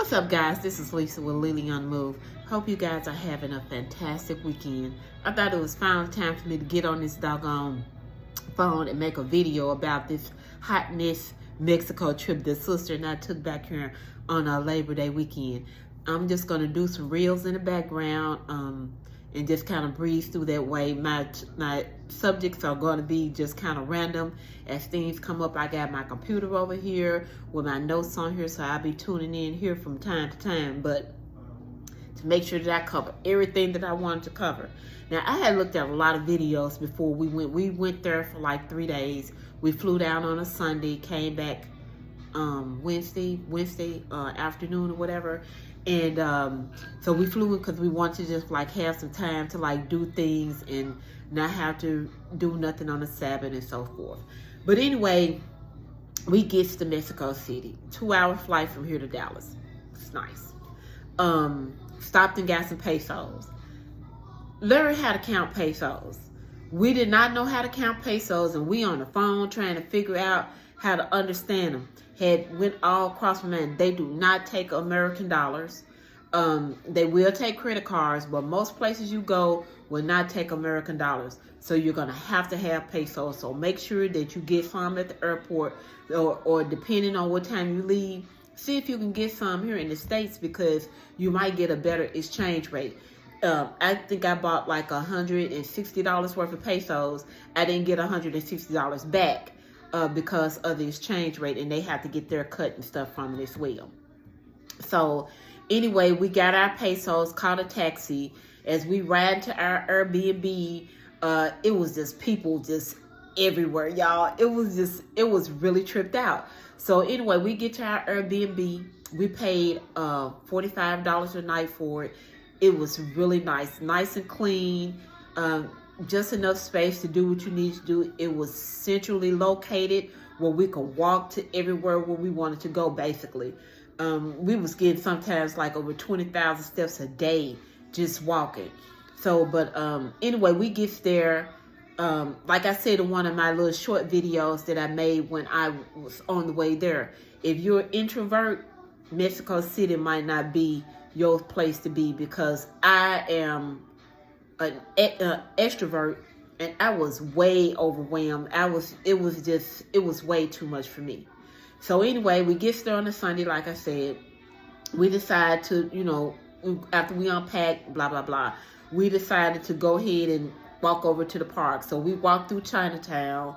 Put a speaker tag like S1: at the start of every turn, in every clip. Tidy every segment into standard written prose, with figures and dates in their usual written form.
S1: What's up, guys? This is Lisa with Lily on the Move. Hope you guys are having a fantastic weekend. I thought it was finally time for me to get on this doggone phone and make a video about this hotness Mexico trip that sister and I took back here on our Labor Day weekend. I'm just going to do some reels in the background and just kind of breeze through that way. My subjects are going to be just kind of random as things come up. I got my computer over here with my notes on here, so I'll be tuning in here from time to time, but to make sure that I cover everything that I wanted to cover. Now, I had looked at a lot of videos before we went. We went there for like 3 days. We flew down on a Sunday, came back Wednesday afternoon or whatever. And so we flew in because we wanted to just like have some time to like do things and not have to do nothing on the Sabbath and so forth. But anyway, we get to Mexico City, 2-hour flight from here to Dallas. It's nice. Stopped and got some pesos. Learned how to count pesos. We did not know how to count pesos, and we on the phone trying to figure out how to understand them. Had went all across my mind. They do not take American dollars. They will take credit cards, but most places you go will not take American dollars. So you're gonna have pesos. So make sure that you get some at the airport, or depending on what time you leave, see if you can get some here in the States, because you might get a better exchange rate. I think I bought like $160 worth of pesos. I didn't get $160 back because of the exchange rate, and they have to get their cut and stuff from it as well. So anyway, we got our pesos, caught a taxi. As we ride to our Airbnb, it was just people just everywhere, y'all. It was really tripped out. So anyway, we get to our Airbnb. We paid $45 a night for it. It was really nice and clean. Just enough space to do what you need to do. It was centrally located where we could walk to everywhere where we wanted to go, basically. We was getting sometimes like over 20,000 steps a day just walking. So, but anyway, we get there. Like I said in one of my little short videos that I made when I was on the way there, if you're an introvert, Mexico City might not be your place to be, because I am an extrovert and I was way overwhelmed. It was way too much for me. So anyway, we get there on a Sunday, like I said. We decided to, after we unpacked, blah, blah, blah, we decided to go ahead and walk over to the park. So we walked through Chinatown,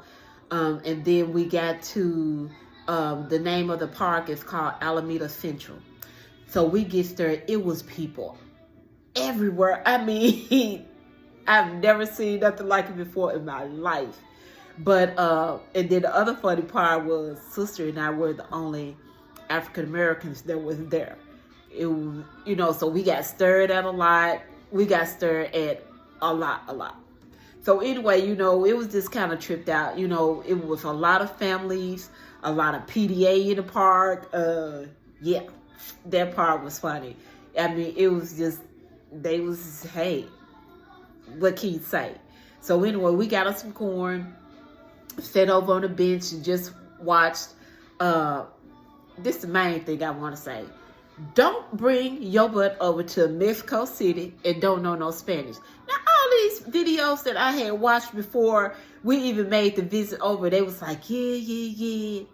S1: and then we got to, the name of the park is called Alameda Central. So we get there, it was people everywhere. I mean, I've never seen nothing like it before in my life. But, and then the other funny part was sister and I were the only African Americans that was there. It was, so we got stared at a lot. We got stared at a lot. So anyway, it was just kind of tripped out. It was a lot of families, a lot of PDA in the park. Yeah, that part was funny. I mean, it was just, hey, what can you say? So anyway, we got us some corn, sat over on the bench and just watched. This is the main thing I want to say. Don't bring your butt over to Mexico City and don't know no Spanish. Now, all these videos that I had watched before we even made the visit over, they was like, yeah.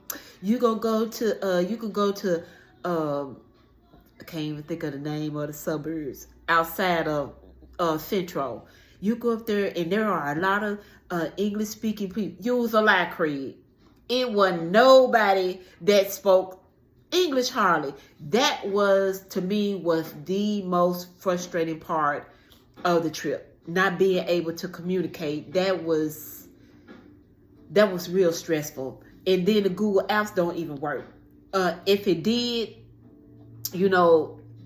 S1: You can go to, I can't even think of the name of the suburbs outside of Central. You go up there and there are a lot of English speaking people. You was a lie, Craig. It wasn't nobody that spoke English hardly. That was, to me, was the most frustrating part of the trip. Not being able to communicate. That was real stressful. And then the Google Apps don't even work. If it did,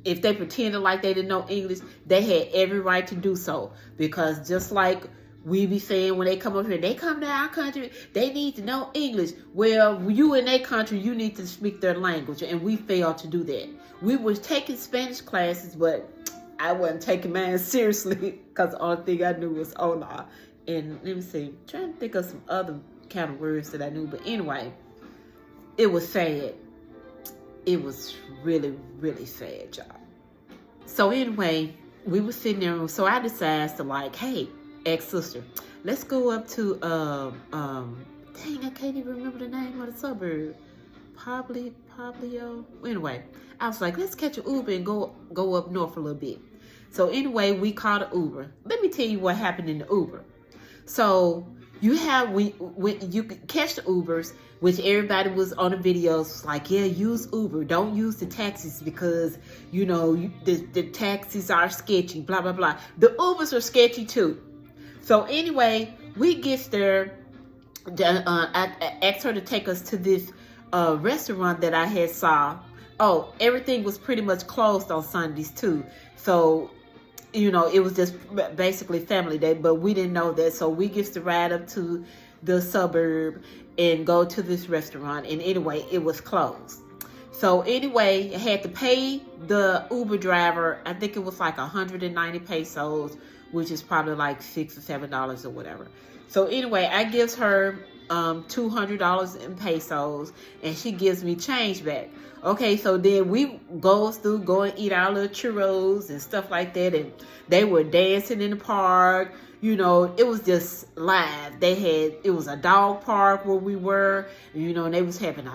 S1: if they pretended like they didn't know English, they had every right to do so. Because just like we be saying when they come up here, they come to our country, they need to know English. Well, you in their country, you need to speak their language, and we failed to do that. We was taking Spanish classes, but I wasn't taking mine seriously because the only thing I knew was hola. And let me see, I'm trying to think of some other kind of words that I knew. But anyway, it was sad. It was really, really sad, y'all. So anyway, we were sitting there, so I decided to like, hey, ex-sister, let's go up to, dang, I can't even remember the name of the suburb. Pablio. Anyway, I was like, let's catch an Uber and go up north a little bit. So anyway, we called an Uber. Let me tell you what happened in the Uber. So you have, when you could catch the Ubers, which everybody was on the videos like, yeah, use Uber, don't use the taxis because the taxis are sketchy, blah blah blah. The Ubers are sketchy too. So anyway, we get there. I asked her to take us to this restaurant that I had saw. Oh, everything was pretty much closed on Sundays too. So it was just basically family day, but we didn't know that. So we get to ride up to the suburb and go to this restaurant. And anyway, it was closed. So anyway, I had to pay the Uber driver, I think it was like 190 pesos, which is probably like $6 or $7 or whatever. So anyway, I gives her $200 in pesos, and she gives me change back. Okay, so then we go and eat our little churros and stuff like that, and they were dancing in the park. It was just live. It was a dog park where we were, and they was having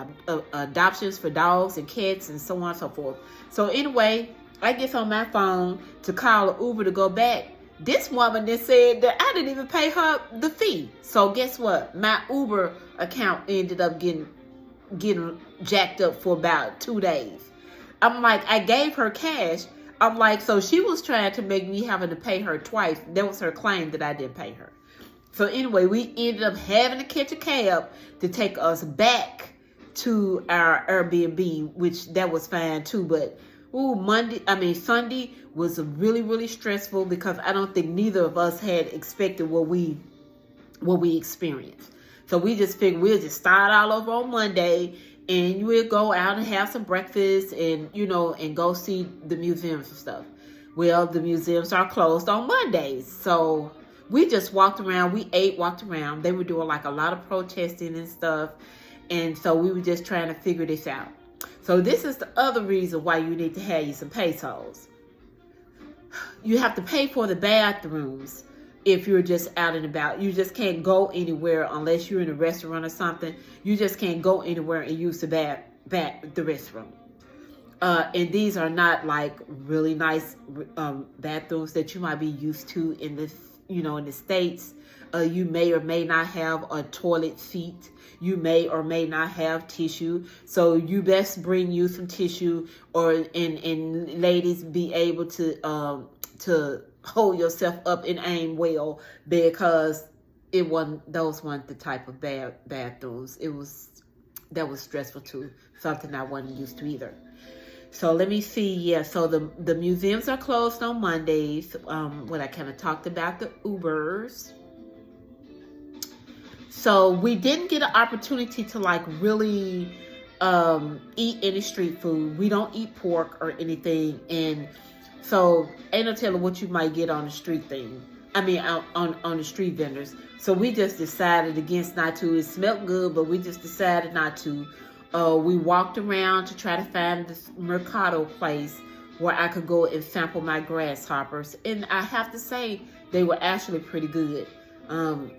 S1: adoptions for dogs and cats and so on and so forth. So anyway, I get on my phone to call an Uber to go back. This woman then said that I didn't even pay her the fee. So guess what? My Uber account ended up getting jacked up for about 2 days. I'm like, I gave her cash. I'm like, so she was trying to make me having to pay her twice. That was her claim that I didn't pay her. So anyway, we ended up having to catch a cab to take us back to our Airbnb, which that was fine too. But Sunday was really, really stressful because I don't think neither of us had expected what we experienced. So we just figured we'll just start all over on Monday, and we'll go out and have some breakfast and and go see the museums and stuff. Well, the museums are closed on Mondays, so we just walked around. We walked around. They were doing like a lot of protesting and stuff, and so we were just trying to figure this out. So this is the other reason why you need to have you some pesos. You have to pay for the bathrooms if you're just out and about. You just can't go anywhere unless you're in a restaurant or something. You just can't go anywhere and use the the restroom. And these are not like really nice bathrooms that you might be used to in the States. You may or may not have a toilet seat. You may or may not have tissue. So you best bring you some tissue, and ladies, be able to hold yourself up and aim well, because those weren't the type of bathrooms. That was stressful too. Something I wasn't used to either. So let me see. Yeah, so the museums are closed on Mondays. What I kind of talked about, the Ubers. So we didn't get an opportunity to like really eat any street food. We don't eat pork or anything, and so ain't no telling what you might get on the street thing. On the street vendors. So we just decided against not to. It smelled good, but we just decided not to. We walked around to try to find this Mercado place where I could go and sample my grasshoppers, and I have to say they were actually pretty good.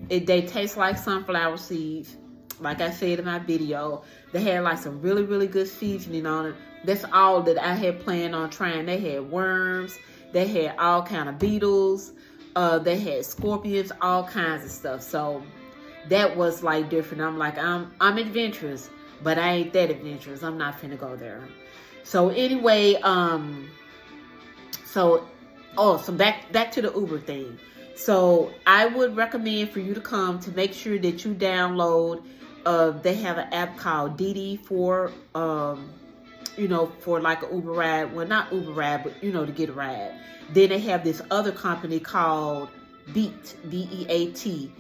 S1: They taste like sunflower seeds. Like I said in my video, they had like some really, really good seasoning on it. That's all that I had planned on trying. They had worms. They had all kind of beetles. They had scorpions, all kinds of stuff. So that was like different. I'm like, I'm adventurous, but I ain't that adventurous. I'm not finna go there. So anyway, so back to the Uber thing. So I would recommend for you to come to make sure that you download. They have an app called Didi for for like an Uber ride. Well, not Uber ride, but to get a ride. Then they have this other company called Beat, B-E-A-T.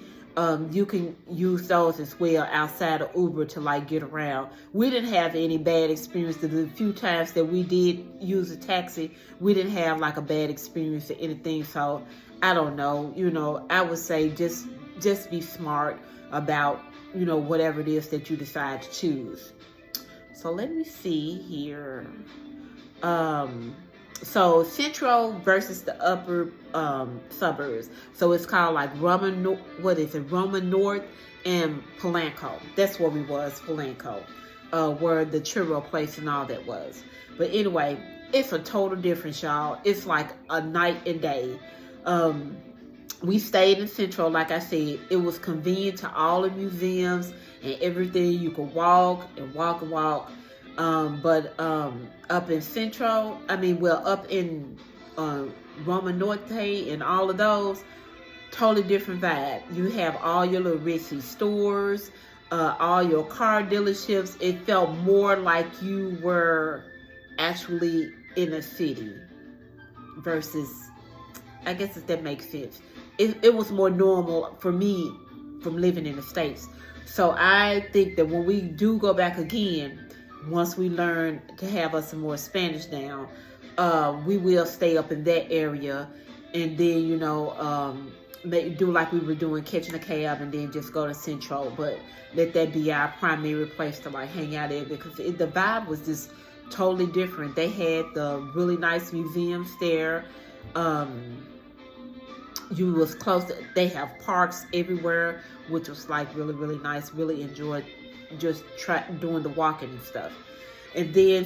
S1: You can use those as well outside of Uber to like get around. We didn't have any bad experience. The few times that we did use a taxi, we didn't have like a bad experience or anything. So I don't know. I would say just be smart about whatever it is that you decide to choose. So let me see here. So Central versus the upper suburbs. So it's called like Roman North and Polanco. That's where we was, Polanco, where the churro place and all that was. But anyway, it's a total difference, y'all. It's like a night and day. We stayed in Central, like I said. It was convenient to all the museums and everything. You could walk and walk and walk. But up in Central, up in Roma Norte and all of those, totally different vibe. You have all your little ritzy stores, all your car dealerships. It felt more like you were actually in a city versus, I guess if that makes sense. It was more normal for me from living in the States. So I think that when we do go back again, once we learn to have us some more Spanish down, we will stay up in that area, and then do like we were doing, catching a cab, and then just go to Central. But let that be our primary place to like hang out at, because the vibe was just totally different. They had the really nice museums there. You was close to, they have parks everywhere, which was like really, really nice. Really enjoyed just doing the walking and stuff. And then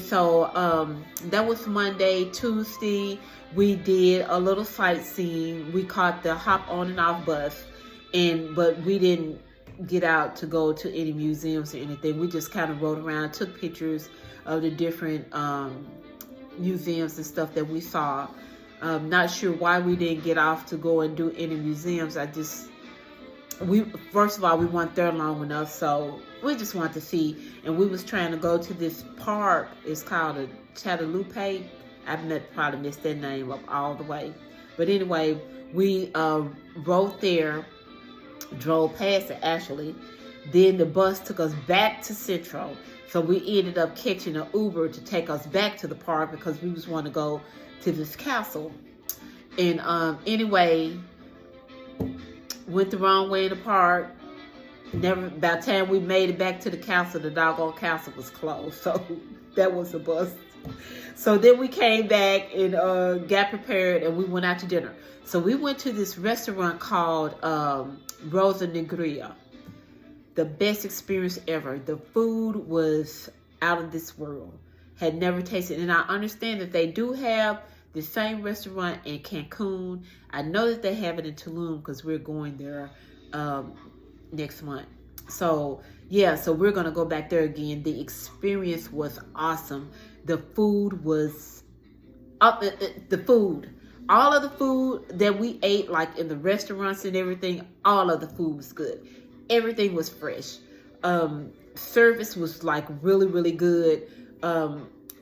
S1: that was Monday. Tuesday we did a little sightseeing. We caught the hop on and off bus, but we didn't get out to go to any museums or anything. We just kind of rode around, took pictures of the different museums and stuff that we saw. Not sure why we didn't get off to go and do any museums. First of all, we weren't there long enough, so we just wanted to see. And we was trying to go to this park. It's called a Chatalupe. I've probably missed that name up all the way. But anyway, we rode there, drove past it actually. Then the bus took us back to Central. So we ended up catching an Uber to take us back to the park because we just want to go to this castle. And anyway, went the wrong way in the park. By the time we made it back to the castle, the doggone castle was closed. So that was a bust. So then we came back and got prepared, and we went out to dinner. So we went to this restaurant called Rosa Negria. The best experience ever. The food was out of this world. Had never tasted. And I understand that they do have the same restaurant in Cancun. I know that they have it in Tulum because we're going there next month. So yeah, so we're gonna go back there again. The experience was awesome. The food was the food. All of the food that we ate, like in the restaurants and everything, all of the food was good. Everything was fresh. Service was like really, really good.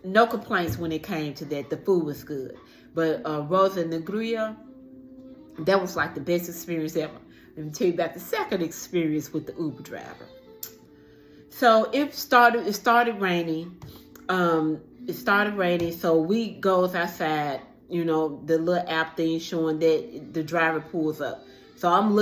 S1: No complaints when it came to that. The food was good. But Rosa Negria, that was like the best experience ever. Let me tell you about the second experience with the Uber driver. So it started raining. So we goes outside, the little app thing showing that the driver pulls up. So I'm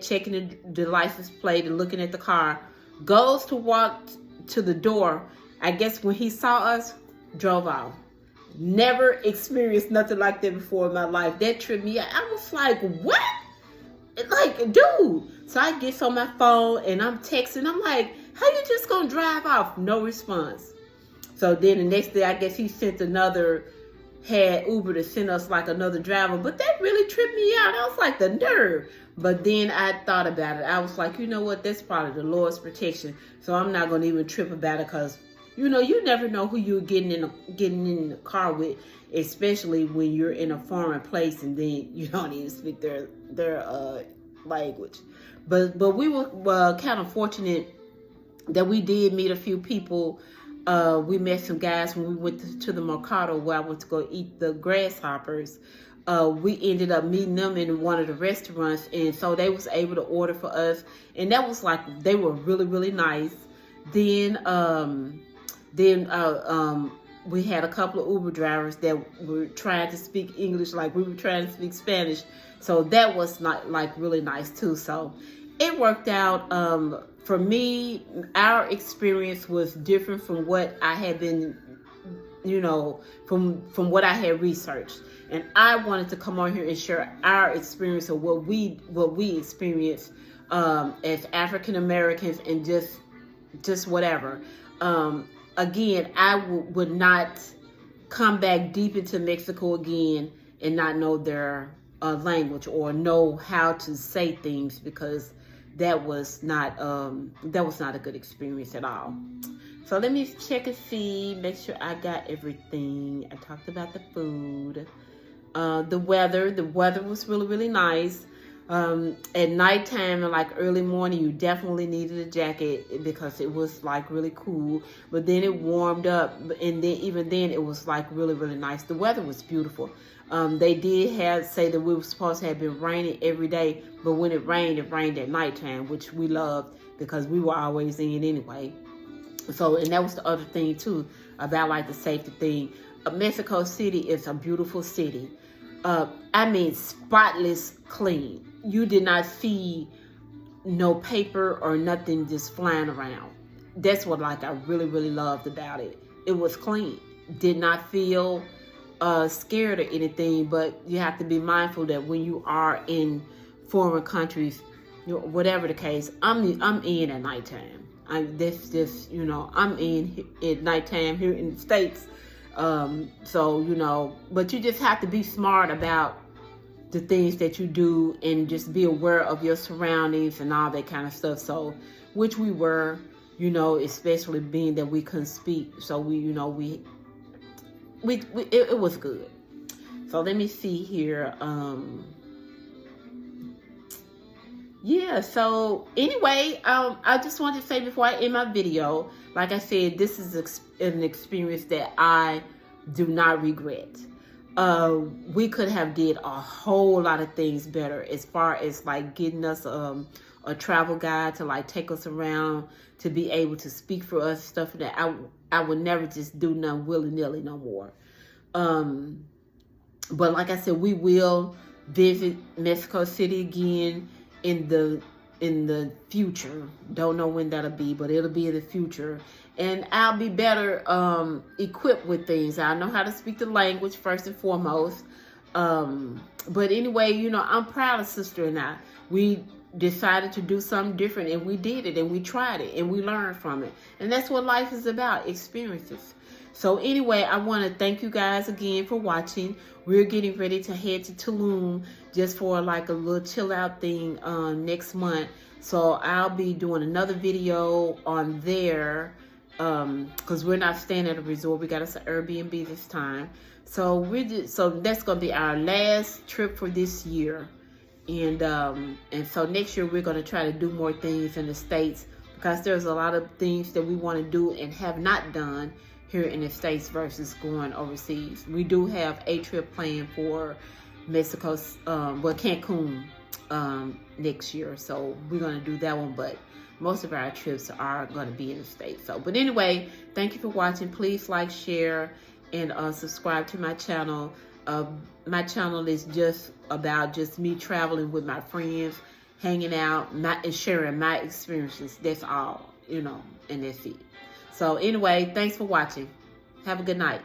S1: checking the license plate and looking at the car. Goes to walk to the door. I guess when he saw us, drove off. Never experienced nothing like that before in my life. That tripped me out. I was like, what? Like, dude. So I get on my phone and I'm texting. I'm like, how you just gonna drive off? No response. So then the next day, I guess he had Uber to send us like another driver. But that really tripped me out. I was like, the nerve. But then I thought about it. I was like, you know what? That's probably the Lord's protection. So I'm not going to even trip about it because, you never know who you're getting in the car with, especially when you're in a foreign place and then you don't even speak their language. But we were kind of fortunate that we did meet a few people. We met some guys when we went to the mercado where I went to go eat the grasshoppers. We ended up meeting them in one of the restaurants, and so they was able to order for us, and that was like, they were really, really nice. Then we had a couple of Uber drivers that were trying to speak English like we were trying to speak Spanish, so that was not like really nice too. So it worked out. For me, our experience was different from what I had been, from what I had researched. And I wanted to come on here and share our experience of what we experienced as African Americans, and just whatever. Again, I would not come back deep into Mexico again and not know their language or know how to say things, because that was not a good experience at all. So let me check and see, make sure I got everything. I talked about the food, the weather. The weather was really, really nice. At nighttime and like early morning, you definitely needed a jacket because it was like really cool. But then it warmed up, and then even then it was like really, really nice. The weather was beautiful. They did say that we were supposed to have been raining every day, but when it rained at nighttime, which we loved because we were always in anyway. So, and that was the other thing too about like the safety thing. Mexico City is a beautiful city. I mean, spotless clean. You did not see no paper or nothing just flying around. That's what like I really, really loved about it. It was clean. Did not feel scared or anything, but you have to be mindful that when you are in foreign countries, whatever the case, I'm in at nighttime. I'm in at nighttime here in the States. So, but you just have to be smart about the things that you do and just be aware of your surroundings and all that kind of stuff. So, which we were, especially being that we couldn't speak. So it was good. So let me see here. Yeah, so anyway, I just wanted to say before I end my video, like I said, this is an experience that I do not regret. We could have did a whole lot of things better as far as like getting us a travel guide to like take us around, to be able to speak for us, stuff that I would never just do nothing willy-nilly no more. But like I said, we will visit Mexico City again in the future. Don't know when that'll be, but it'll be in the future. And I'll be better equipped with things. I know how to speak the language first and foremost. But anyway, I'm proud of Sister and I. We decided to do something different, and we did it, and we tried it, and we learned from it. And that's what life is about, experiences. So anyway, I want to thank you guys again for watching. We're getting ready to head to Tulum just for like a little chill out thing next month. So I'll be doing another video on there because we're not staying at a resort. We got us an Airbnb this time. So that's gonna be our last trip for this year. And so next year we're gonna try to do more things in the States, because there's a lot of things that we want to do and have not done here in the States versus going overseas. We do have a trip planned for Mexico, Cancun next year. So we're going to do that one, but most of our trips are going to be in the States. So, but anyway, thank you for watching. Please like, share, and subscribe to my channel. My channel is just about me traveling with my friends, hanging out, and sharing my experiences. That's all, and that's it. So anyway, thanks for watching. Have a good night.